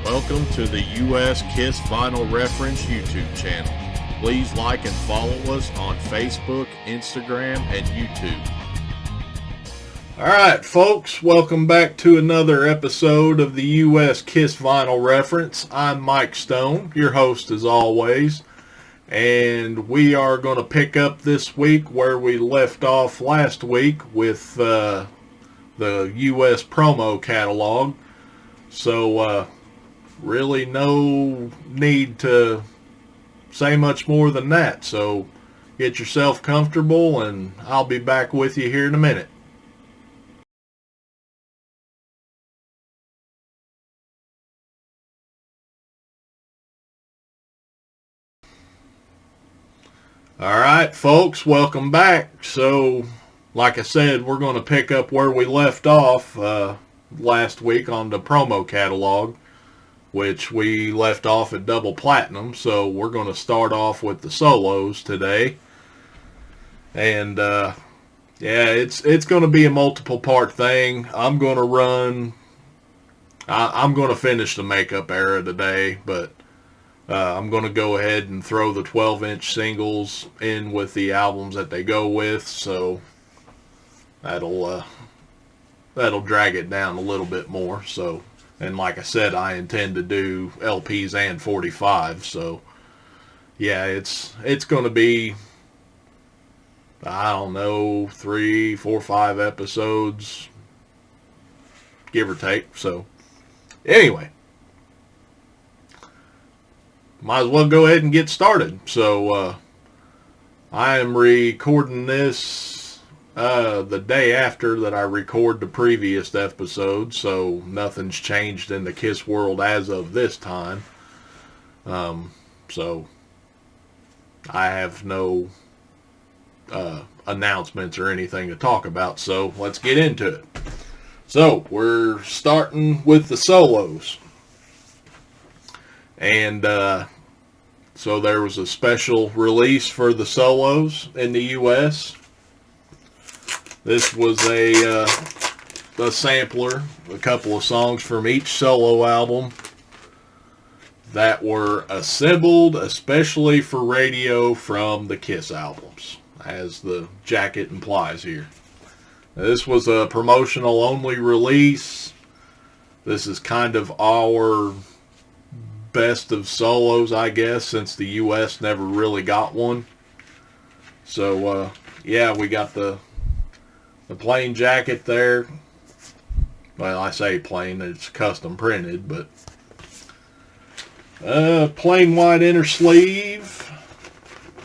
Welcome to the U.S. Kiss Vinyl Reference YouTube channel. Please like and follow us on Facebook, Instagram, and YouTube. Alright folks, welcome back to another episode of the U.S. Kiss Vinyl Reference. I'm Mike Stone, your host as always, and we are going to pick up this week where we left off last week with the U.S. promo catalog. So, really no need to say much more than that. So get yourself comfortable and I'll be back with you here in a minute. Alright folks, welcome back. So like I said, we're going to pick up where we left off last week on the promo catalog, which we left off at double platinum. So we're going to start off with the solos today. And yeah, it's going to be a multiple part thing. I'm going to finish the makeup era today, but I'm going to go ahead and throw the 12-inch singles in with the albums that they go with. So that'll drag it down a little bit more. So, and like I said, I intend to do LPs and 45. So, yeah, it's going to be, I don't know, 3, 4, 5 episodes, give or take. So, anyway, might as well go ahead and get started. So, I am recording this the day after that I record the previous episode, so nothing's changed in the Kiss world as of this time. So I have no announcements or anything to talk about, so let's get into it. So we're starting with the solos, and so there was a special release for the solos in the US. This was a sampler, a couple of songs from each solo album that were assembled especially for radio from the Kiss albums, as the jacket implies here. Now, this was a promotional only release. This is kind of our best of solos, I guess, since the US never really got one. So, yeah, we got the plain jacket there. Well, I say plain, it's custom printed, but plain white inner sleeve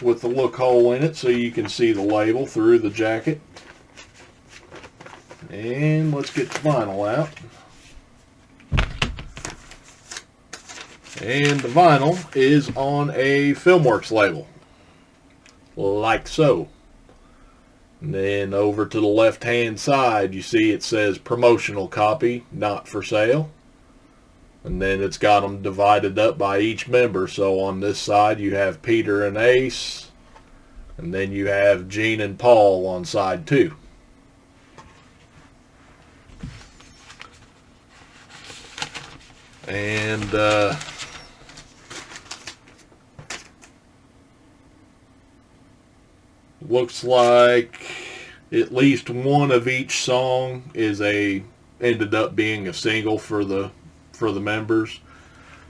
with the look hole in it so you can see the label through the jacket. And let's get the vinyl out. And the vinyl is on a Filmworks label, like so. And then over to the left-hand side, you see it says promotional copy, not for sale. And then it's got them divided up by each member. So on this side, you have Peter and Ace. And then you have Gene and Paul on side 2. And looks like at least one of each song ended up being a single for the members.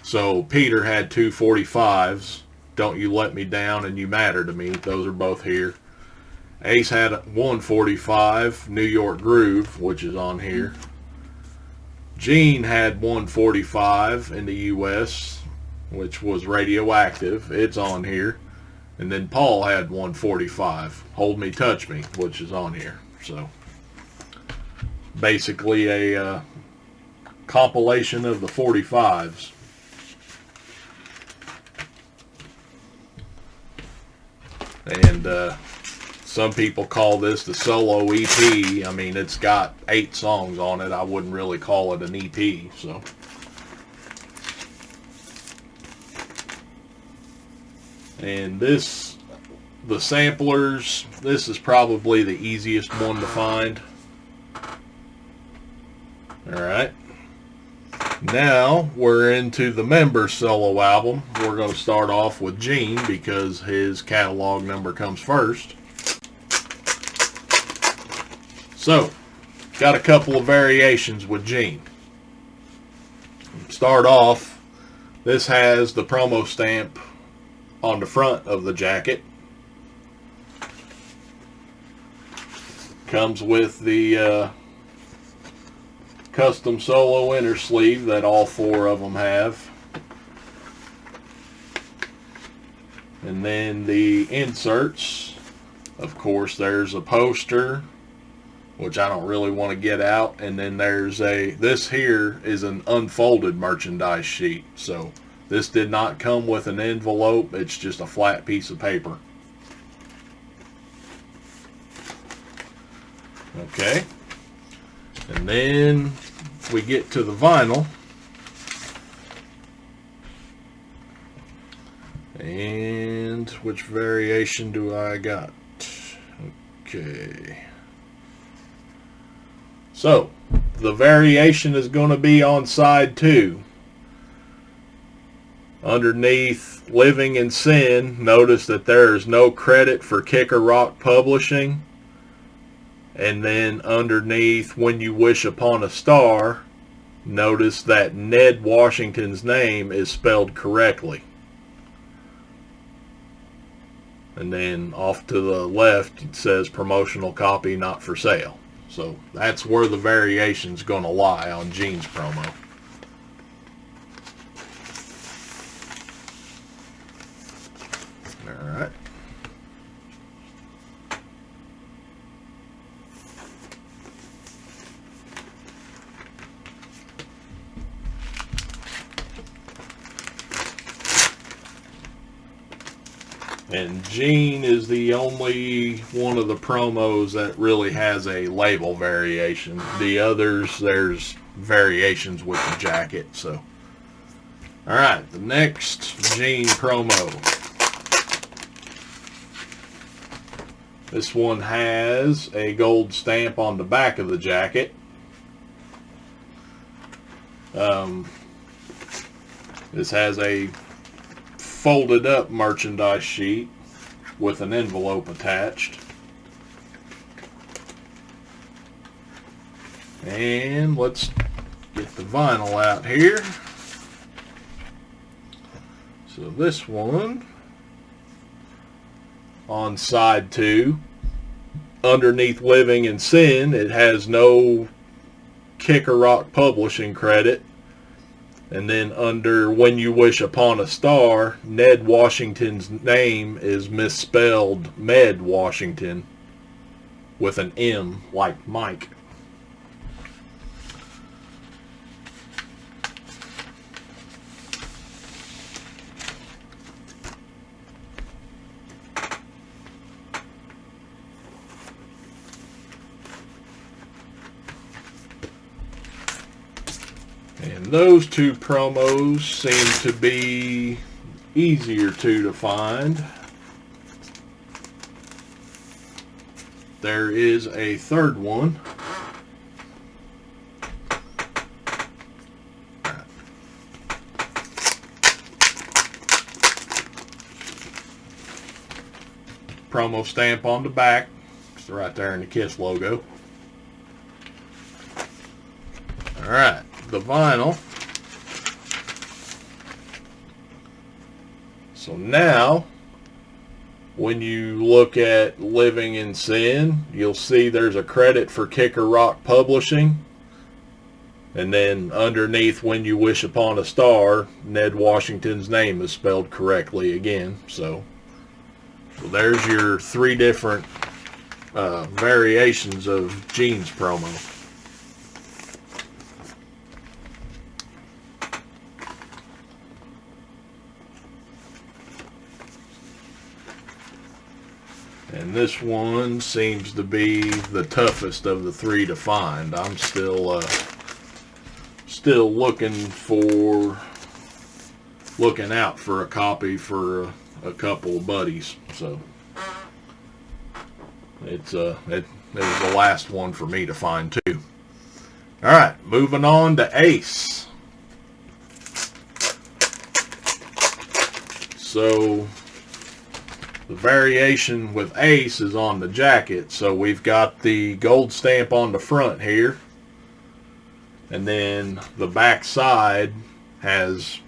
So Peter had 2 45s, Don't You Let Me Down and You Matter to Me. Those are both here. Ace had 1 45, New York Groove, which is on here. Gene had 1 45 in the US, which was Radioactive. It's on here. And then Paul had 1 45, Hold Me, Touch Me, which is on here. So basically a compilation of the 45s. And some people call this the solo EP. I mean, it's got 8 songs on it. I wouldn't really call it an EP. So, and the samplers, this is probably the easiest one to find. Alright. Now we're into the member solo album. We're going to start off with Gene because his catalog number comes first. So, got a couple of variations with Gene. Start off, this has the promo stamp on the front of the jacket. Comes with the custom solo inner sleeve that all four of them have. And then the inserts, of course, there's a poster, which I don't really want to get out, and then there's this here is an unfolded merchandise sheet. So this did not come with an envelope, it's just a flat piece of paper. Okay, and then we get to the vinyl, and which variation do I got? Okay, so the variation is going to be on side 2. Underneath Living in Sin, notice that there is no credit for Kicker Rock Publishing. And then underneath When You Wish Upon a Star, notice that Ned Washington's name is spelled correctly. And then off to the left it says promotional copy not for sale. So that's where the variation's going to lie on Gene's promo. Alright. And Gene is the only one of the promos that really has a label variation. The others, there's variations with the jacket. So, alright, the next Gene promo. This one has a gold stamp on the back of the jacket. This has a folded up merchandise sheet with an envelope attached. And let's get the vinyl out here. So this one, on side 2, underneath Living in Sin, it has no Kicker Rock Publishing credit. And then under When You Wish Upon a Star, Ned Washington's name is misspelled Med Washington with an M like Mike. And those two promos seem to be easier to find. There is a third one. Promo stamp on the back. It's right there in the Kiss logo. Alright. The vinyl. So now when you look at Living in Sin, you'll see there's a credit for Kicker Rock Publishing, and then underneath When You Wish Upon a Star, Ned Washington's name is spelled correctly again. So there's your 3 different variations of Gene's promo. And this one seems to be the toughest of the 3 to find. I'm still looking out for a copy for a couple of buddies. So it was the last one for me to find too. All right, moving on to Ace. So the variation with Ace is on the jacket. So we've got the gold stamp on the front here. And then the back side has,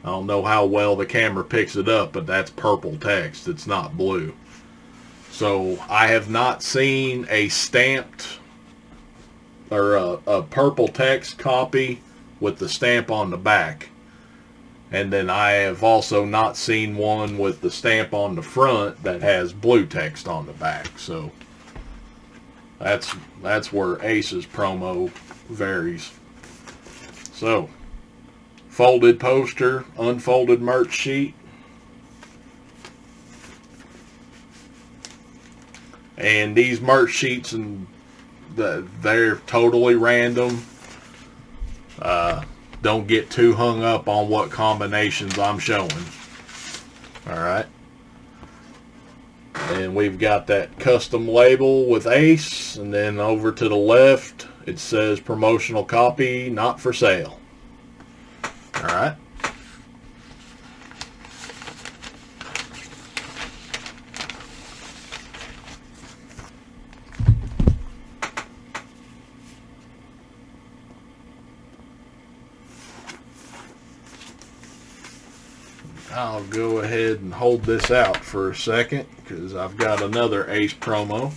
I don't know how well the camera picks it up, but that's purple text. It's not blue. So I have not seen a stamped or a purple text copy with the stamp on the back. And then I have also not seen one with the stamp on the front that has blue text on the back. So that's where Ace's promo varies. So, folded poster, unfolded merch sheet. And these merch sheets, and they're totally random. Don't get too hung up on what combinations I'm showing. Alright. And we've got that custom label with Ace. And then over to the left, it says promotional copy, not for sale. Alright. I'll go ahead and hold this out for a second because I've got another Ace promo.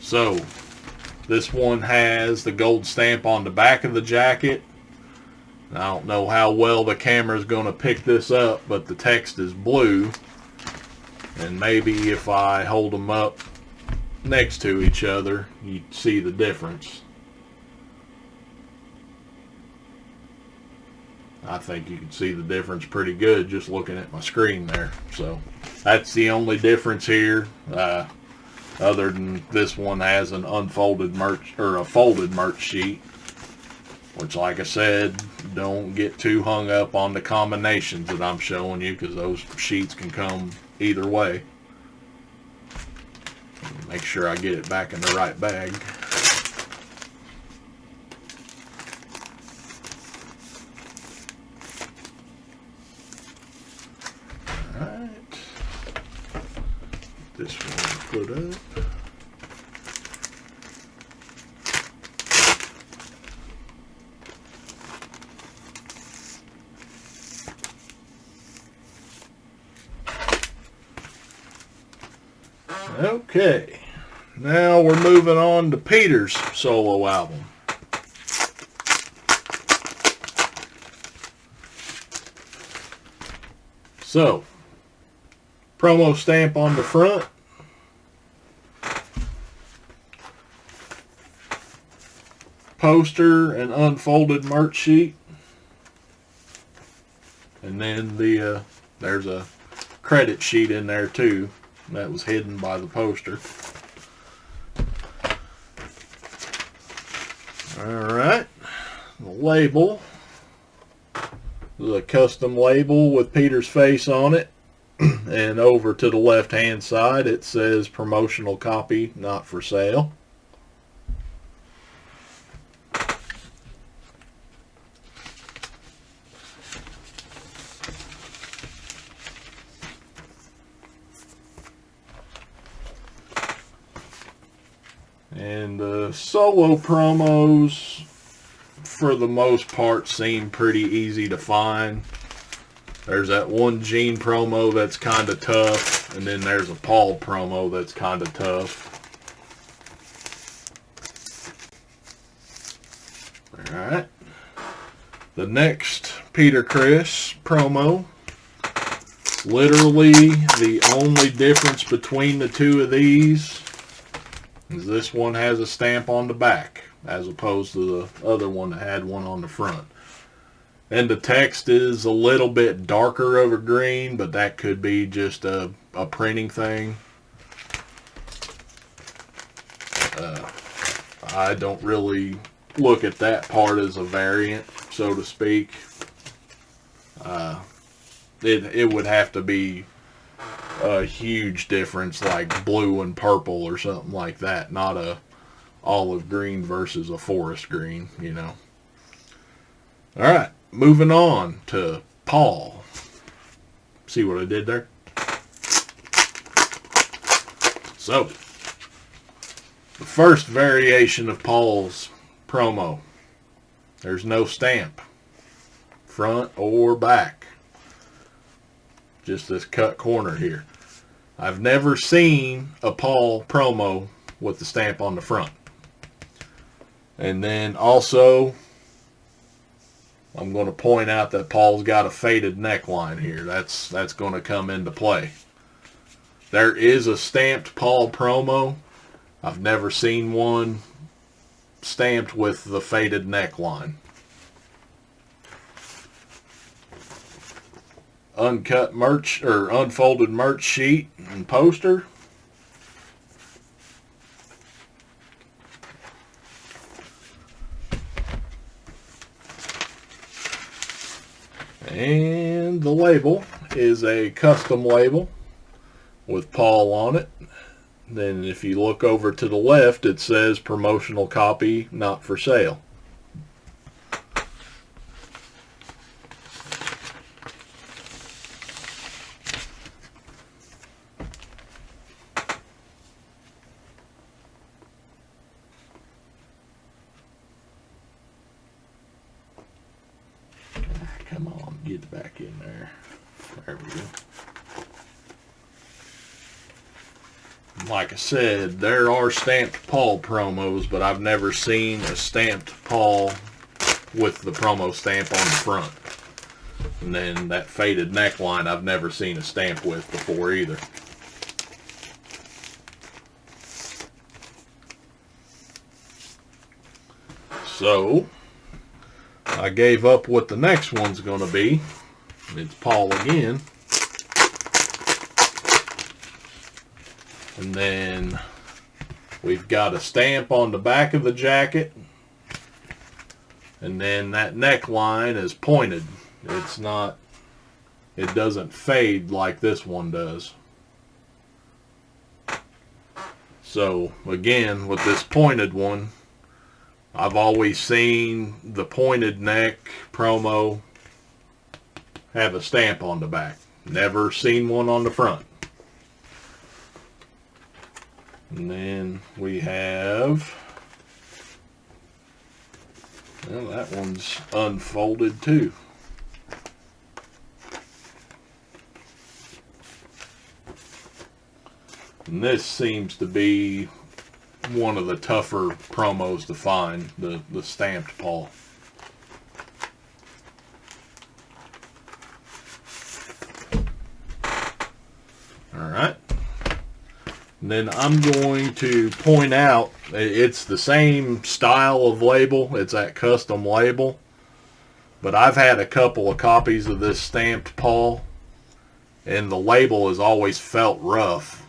So, this one has the gold stamp on the back of the jacket. I don't know how well the camera is going to pick this up, but the text is blue. And maybe if I hold them up next to each other, you see the difference. I think you can see the difference pretty good just looking at my screen there. So that's the only difference here. Other than this one has an unfolded merch or a folded merch sheet, which, like I said, don't get too hung up on the combinations that I'm showing you because those sheets can come either way. Make sure I get it back in the right bag. This one put up. Okay, now we're moving on to Peter's solo album. So, promo stamp on the front. Poster and unfolded merch sheet. And then there's a credit sheet in there too. That was hidden by the poster. Alright. The label. The custom label with Peter's face on it. And over to the left hand side it says promotional copy, not for sale. And the solo promos, for the most part, seem pretty easy to find. There's that one Gene promo that's kind of tough, and then there's a Paul promo that's kind of tough. Alright. The next Peter Criss promo. Literally, the only difference between the two of these is this one has a stamp on the back as opposed to the other one that had one on the front. And the text is a little bit darker of a green, but that could be just a printing thing. I don't really look at that part as a variant, so to speak. It would have to be a huge difference, like blue and purple or something like that, not a olive green versus a forest green, you know. Alright, moving on to Paul. See what I did there? So, the first variation of Paul's promo. There's no stamp, front or back. Just this cut corner here. I've never seen a Paul promo with the stamp on the front. And then also, I'm going to point out that Paul's got a faded neckline here. That's going to come into play. There is a stamped Paul promo. I've never seen one stamped with the faded neckline. Uncut merch, or unfolded merch sheet and poster. And the label is a custom label with Paul on it. Then if you look over to the left, it says promotional copy, not for sale. Come on, get back in there. There we go. Like I said, there are stamped Paul promos, but I've never seen a stamped Paul with the promo stamp on the front. And then that faded neckline I've never seen a stamp with before either. So, I gave up what the next one's going to be. It's Paul again. And then we've got a stamp on the back of the jacket. And then that neckline is pointed. It's not, it doesn't fade like this one does. So again, with this pointed one, I've always seen the pointed neck promo have a stamp on the back. Never seen one on the front. And then we have, well, that one's unfolded too. And this seems to be one of the tougher promos to find, the stamped Paul. Alright. And then I'm going to point out, it's the same style of label, it's that custom label, but I've had a couple of copies of this stamped Paul, and the label has always felt rough.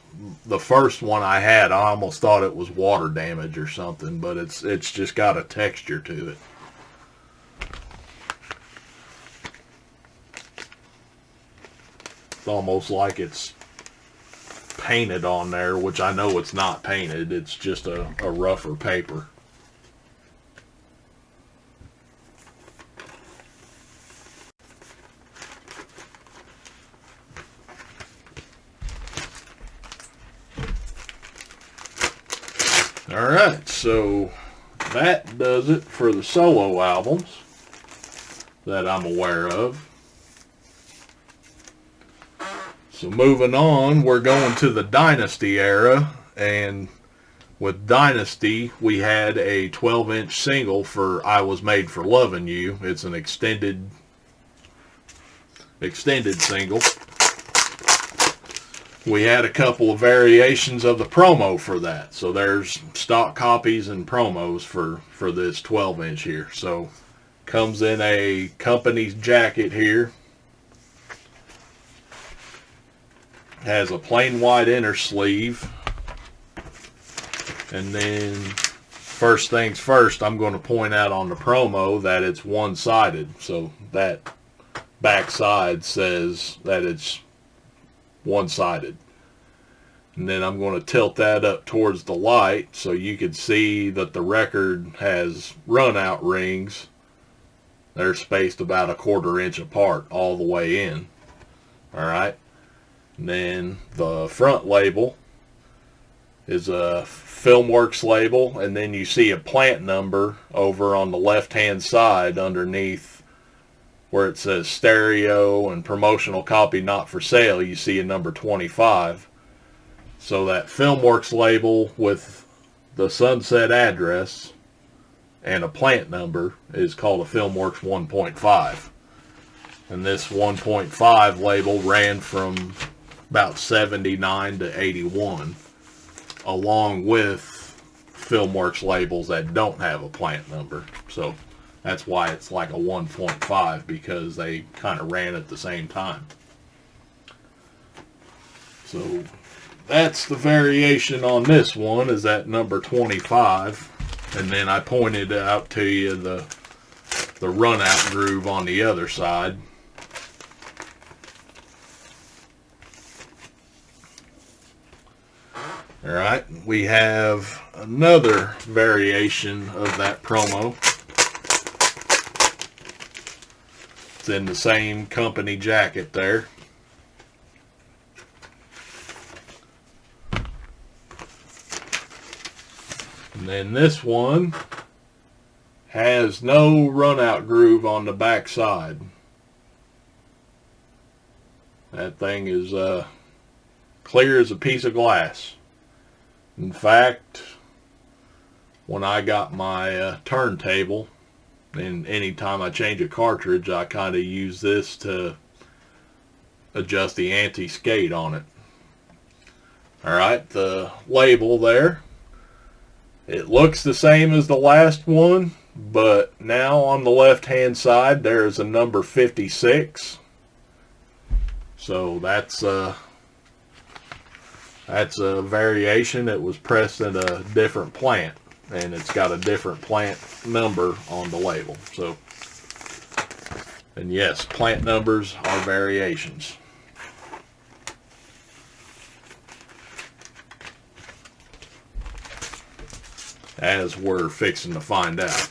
The first one I had, I almost thought it was water damage or something, but it's just got a texture to it. It's almost like it's painted on there, which I know it's not painted. It's just a rougher paper. Alright, so that does it for the solo albums that I'm aware of. So moving on, we're going to the Dynasty era, and with Dynasty, we had a 12-inch single for I Was Made for Loving You. It's an extended single. We had a couple of variations of the promo for that. So there's stock copies and promos for this 12-inch here. So comes in a company's jacket here. Has a plain white inner sleeve. And then first things first, I'm going to point out on the promo that it's one-sided. So that back side says that it's one-sided. And then I'm going to tilt that up towards the light so you can see that the record has run-out rings They're spaced about a 1/4 inch apart all the way in. Alright. And then the front label is a Filmworks label, and then you see a plant number over on the left hand side underneath where it says stereo and promotional copy not for sale. You see a number 25. So that Filmworks label with the Sunset address and a plant number is called a Filmworks 1.5. And this 1.5 label ran from about 79 to 81, along with Filmworks labels that don't have a plant number. So that's why it's like a 1.5, because they kind of ran at the same time. So that's the variation on this one, is that number 25. And then I pointed out to you the run out groove on the other side. Alright, we have another variation of that promo. It's in the same company jacket there. And then this one has no run out groove on the back side. That thing is clear as a piece of glass. In fact, when I got my turntable, and anytime I change a cartridge, I kind of use this to adjust the anti-skate on it. Alright, the label there, it looks the same as the last one, but now on the left hand side there is a number 56. So that's a variation. It was pressed in a different plant, and it's got a different plant number on the label. So, and yes, plant numbers are variations. As we're fixing to find out.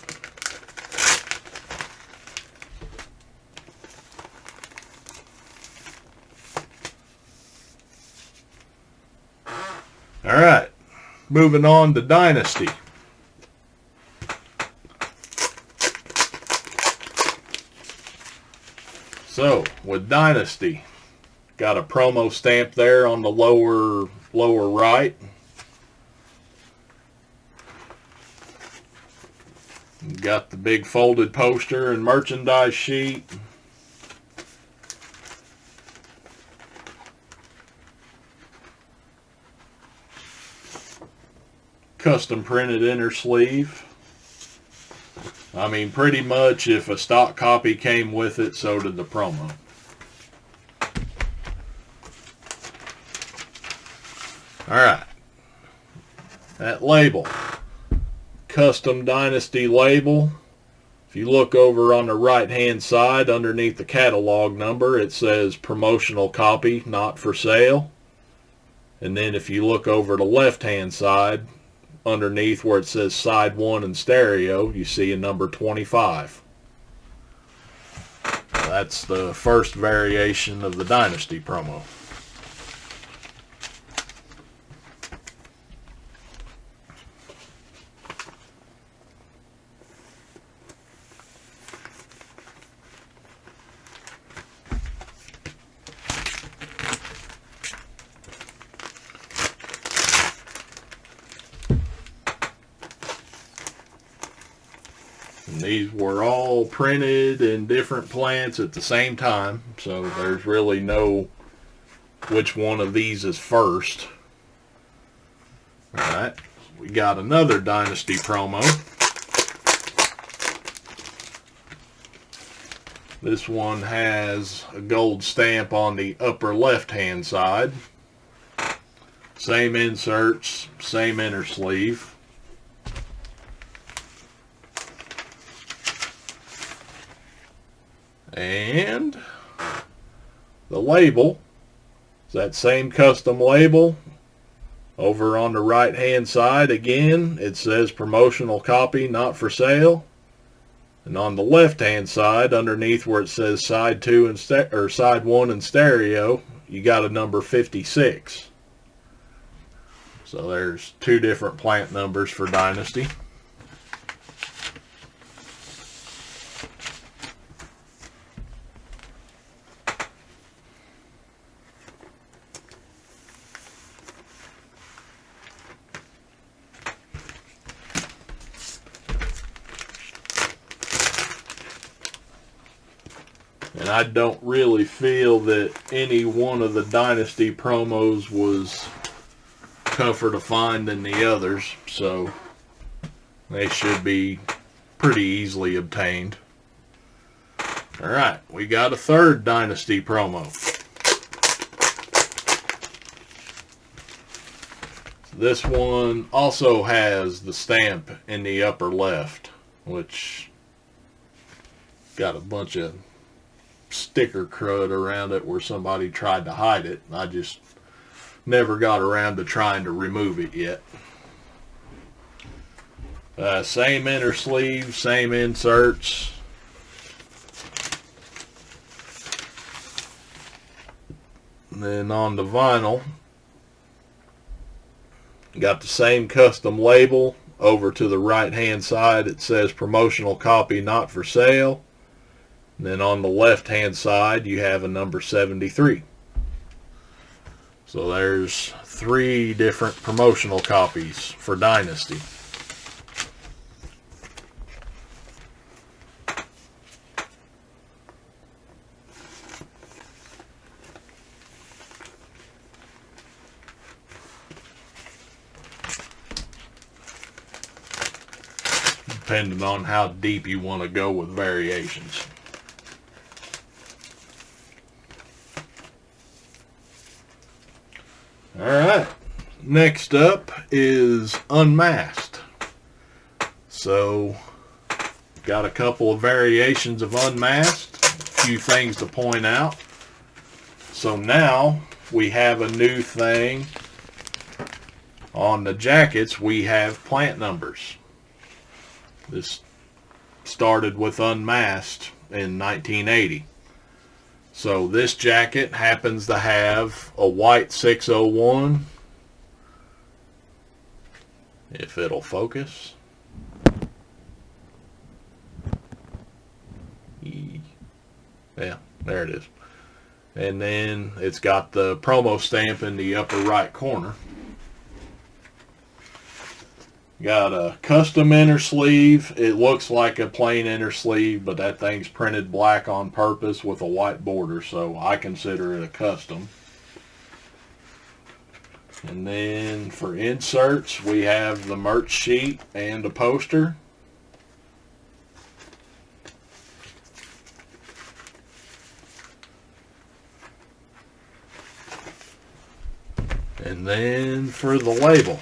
Alright, moving on to Dynasty. So, with Dynasty, got a promo stamp there on the lower right. Got the big folded poster and merchandise sheet. Custom printed inner sleeve. I mean, pretty much if a stock copy came with it, so did the promo. Alright. That label. Custom Dynasty label. If you look over on the right hand side underneath the catalog number, it says promotional copy not for sale. And then if you look over the left hand side underneath where it says side 1 and stereo, you see a number 25. That's the first variation of the Dynasty promo. And these were all printed in different plants at the same time, so there's really no which one of these is first. Alright, we got another Dynasty promo. This one has a gold stamp on the upper left hand side. Same inserts, same inner sleeve. And the label is that same custom label. Over on the right hand side again, it says promotional copy not for sale. And on the left-hand side, underneath where it says side 2 and side 1 and stereo, you got a number 56. So there's 2 different plant numbers for Dynasty. And I don't really feel that any one of the Dynasty promos was tougher to find than the others, so they should be pretty easily obtained. Alright, we got a third Dynasty promo. This one also has the stamp in the upper left, which got a bunch of sticker crud around it where somebody tried to hide it. I just never got around to trying to remove it yet. Same inner sleeve, same inserts. And then on the vinyl, got the same custom label. Over to the right hand side it says promotional copy not for sale. And then on the left hand side you have a number 73. So there's 3 different promotional copies for Dynasty. Depending on how deep you want to go with variations. Alright, next up is Unmasked. So, got a couple of variations of Unmasked, a few things to point out. So now, we have a new thing. On the jackets, we have plant numbers. This started with Unmasked in 1980. So this jacket happens to have a white 601. If it'll focus. Yeah, there it is. And then it's got the promo stamp in the upper right corner. Got a custom inner sleeve. It looks like a plain inner sleeve, but that thing's printed black on purpose with a white border, so I consider it a custom. And then for inserts, we have the merch sheet and a poster. And then for the label,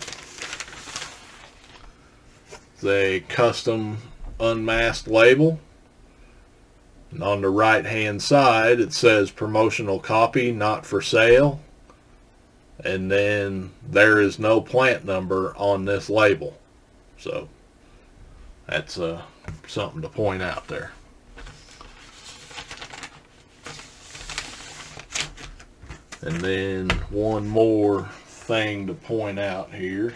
a custom unmasked label, and on the right hand side it says promotional copy not for sale, and then there is no plant number on this label, so that's something to point out there. And then one more thing to point out here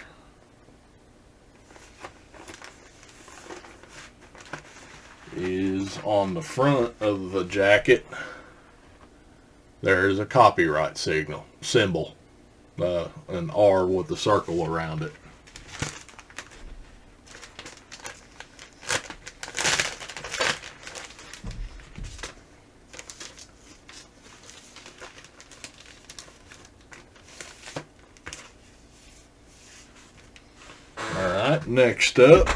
is on the front of the jacket there is a copyright symbol, an R with a circle around it. Alright, next up,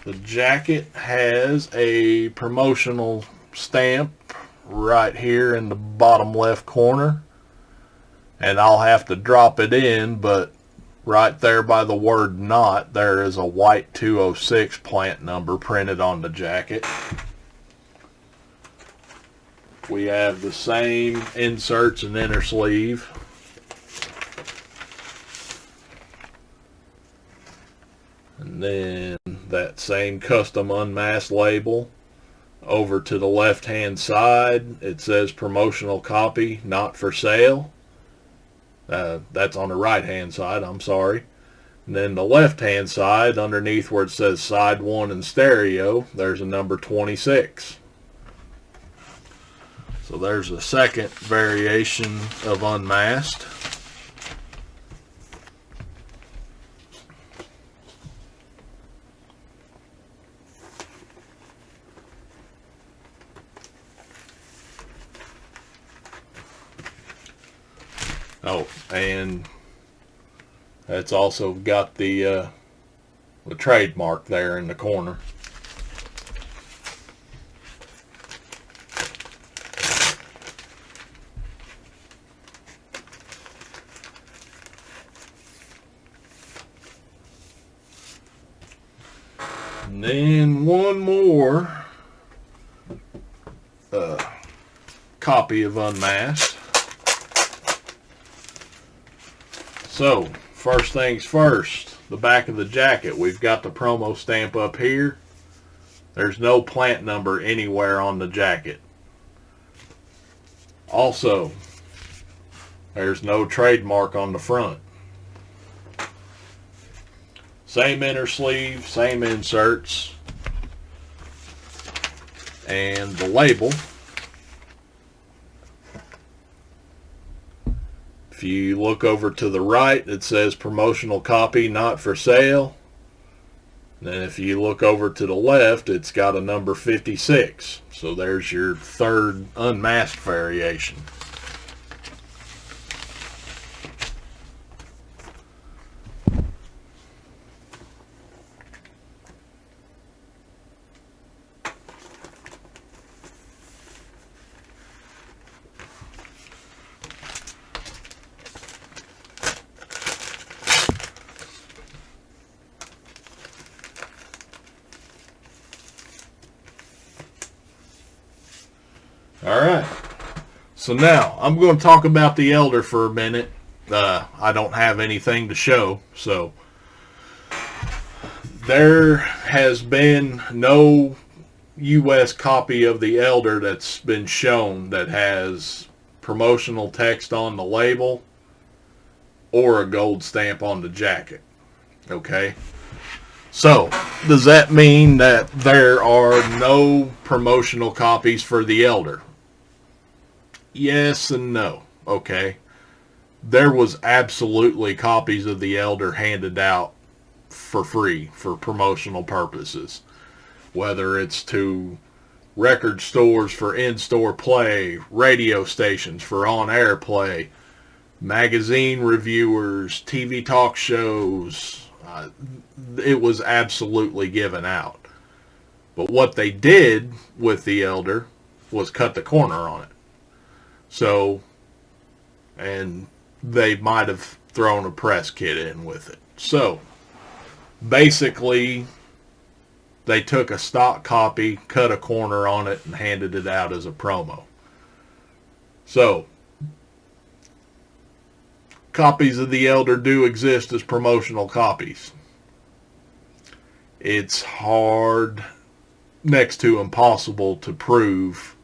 the jacket has a promotional stamp right here in the bottom left corner, and I'll have to drop it in, but right there by the word not, there is a white 206 plant number printed on the jacket. We have the same inserts and inner sleeve. And then that same custom unmasked label. Over to the left hand side, it says promotional copy, not for sale. That's on the right hand side, I'm sorry. And then the left hand side, underneath where it says side 1 and stereo, there's a number 26. So there's a second variation of Unmasked. Oh, and it's also got the trademark there in the corner. And then one more copy of Unmasked. So, first things first, the back of the jacket. We've got the promo stamp up here. There's no plant number anywhere on the jacket. Also, there's no trademark on the front. Same inner sleeve, same inserts, and the label. If you look over to the right, it says promotional copy, not for sale. Then if you look over to the left, it's got a number 56. So there's your third unmasked variation. Alright, so now I'm going to talk about the Elder for a minute. I don't have anything to show, so there has been no U.S. copy of the Elder that's been shown that has promotional text on the label or a gold stamp on the jacket. Okay? So, does that mean that there are no promotional copies for the Elder? Yes and no. Okay. There was absolutely copies of the Elder handed out for free for promotional purposes. Whether it's to record stores for in-store play, radio stations for on-air play, magazine reviewers, TV talk shows. It was absolutely given out. But what they did with the Elder was cut the corner on it. So, and they might have thrown a press kit in with it. So, basically, they took a stock copy, cut a corner on it, and handed it out as a promo. So, copies of the Elder do exist as promotional copies. It's hard, next to impossible, to prove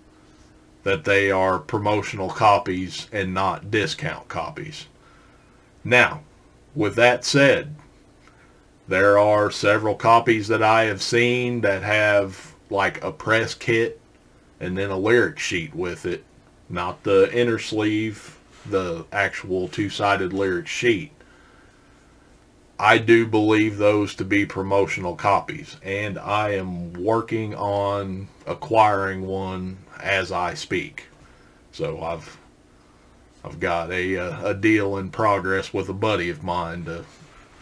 that they are promotional copies and not discount copies. Now, with that said, there are several copies that I have seen that have like a press kit and then a lyric sheet with it. Not the inner sleeve, the actual two-sided lyric sheet. I do believe those to be promotional copies, and I am working on acquiring one as I speak. So I've got a deal in progress with a buddy of mine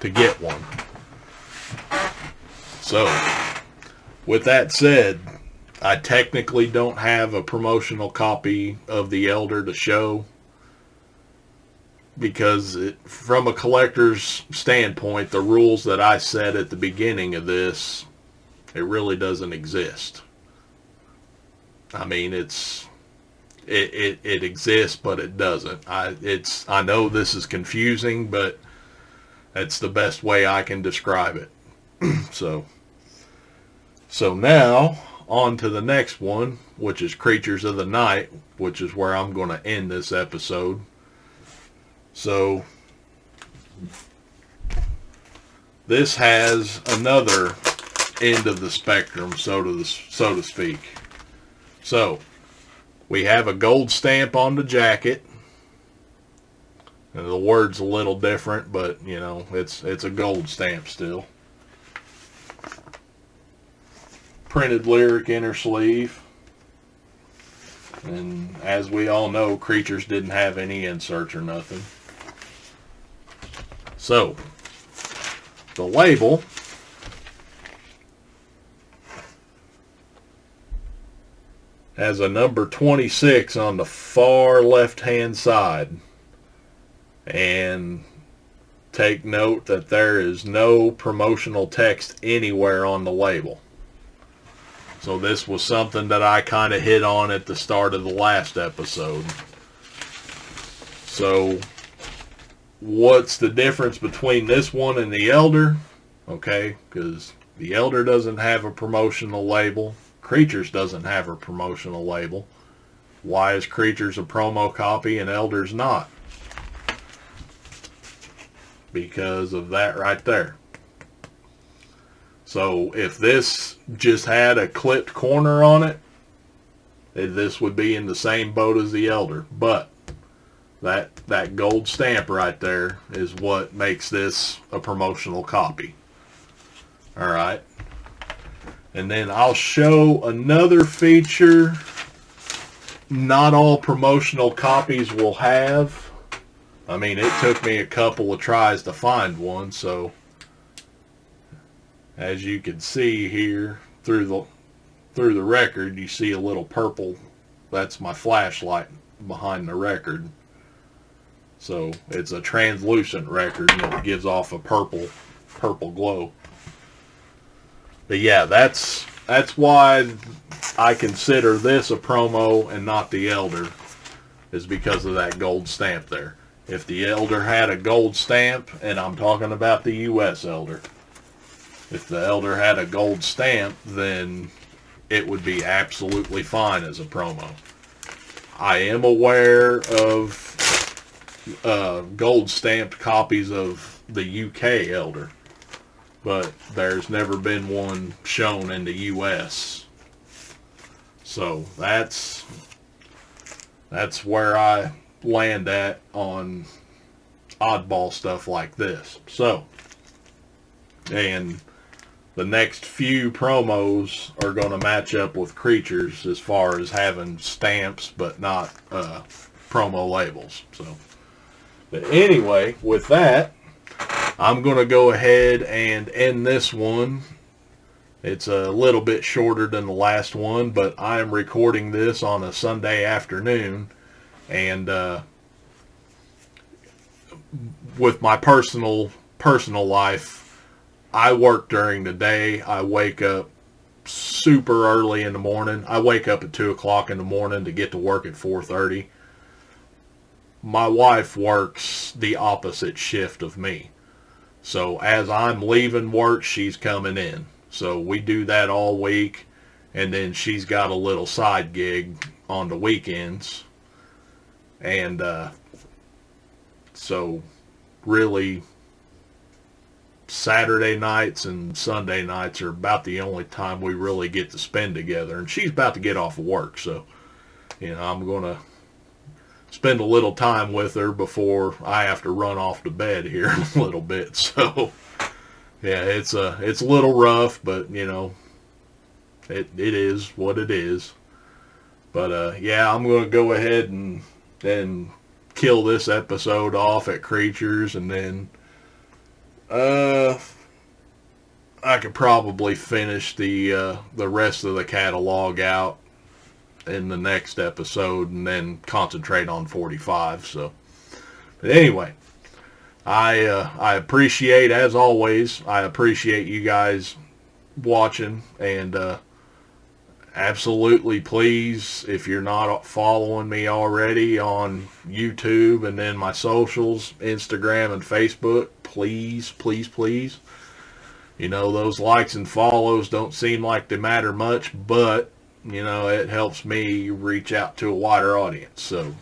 to get one. So, with that said, I technically don't have a promotional copy of the Elder to show, because from a collector's standpoint, the rules that I set at the beginning of this, it really doesn't exist. I mean, it exists, but it doesn't. I know this is confusing, but that's the best way I can describe it. So now on to the next one, which is Creatures of the Night, which is where I'm going to end this episode. So this has another end of the spectrum, so to speak. So we have a gold stamp on the jacket. And the word's a little different, but you know, it's a gold stamp still. Printed lyric inner sleeve. And as we all know, Creatures didn't have any inserts or nothing. So, the label has a number 26 on the far left-hand side. And take note that there is no promotional text anywhere on the label. So this was something that I kind of hit on at the start of the last episode. So what's the difference between this one and the Elder? Okay, because the Elder doesn't have a promotional label. Creatures doesn't have a promotional label. Why is Creatures a promo copy and Elder's not? Because of that right there. So if this just had a clipped corner on it, this would be in the same boat as the Elder. But that gold stamp right there is what makes this a promotional copy. Alright. And then I'll show another feature not all promotional copies will have. I mean, it took me a couple of tries to find one, so as you can see here through the record, you see a little purple. That's my flashlight behind the record. So it's a translucent record and it gives off a purple glow. But yeah, that's why I consider this a promo and not the Elder, is because of that gold stamp there. If the Elder had a gold stamp, and I'm talking about the U.S. Elder, if the Elder had a gold stamp, then it would be absolutely fine as a promo. I am aware of gold stamped copies of the UK Elder, but there's never been one shown in the US. So that's where I land at on oddball stuff like this. So, and the next few promos are going to match up with Creatures as far as having stamps but not promo labels. So, but anyway, with that, I'm going to go ahead and end this one. It's a little bit shorter than the last one, but I am recording this on a Sunday afternoon, and with my personal life, I work during the day. I wake up super early in the morning. I wake up at 2 o'clock in the morning to get to work at 4:30. My wife works the opposite shift of me. So as I'm leaving work, she's coming in. So we do that all week, and then she's got a little side gig on the weekends. And so really Saturday nights and Sunday nights are about the only time we really get to spend together. And she's about to get off of work, so you know, I'm going to spend a little time with her before I have to run off to bed here in a little bit. So yeah, it's a little rough, but you know, it is what it is. But yeah, I'm going to go ahead and kill this episode off at Creatures, and then I could probably finish the rest of the catalog out in the next episode and then concentrate on 45. So, but anyway, I appreciate, as always, I appreciate you guys watching, and absolutely, please, if you're not following me already on YouTube and then my socials, Instagram and Facebook, please You know, those likes and follows don't seem like they matter much, but, you know, it helps me reach out to a wider audience. So,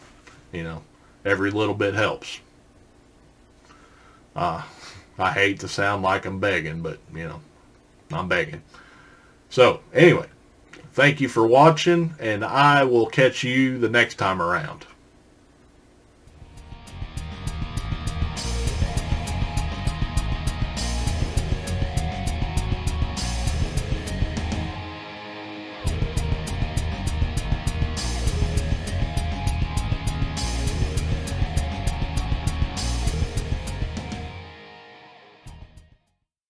you know, every little bit helps. I hate to sound like I'm begging, but, you know, I'm begging. So, anyway, thank you for watching, and I will catch you the next time around.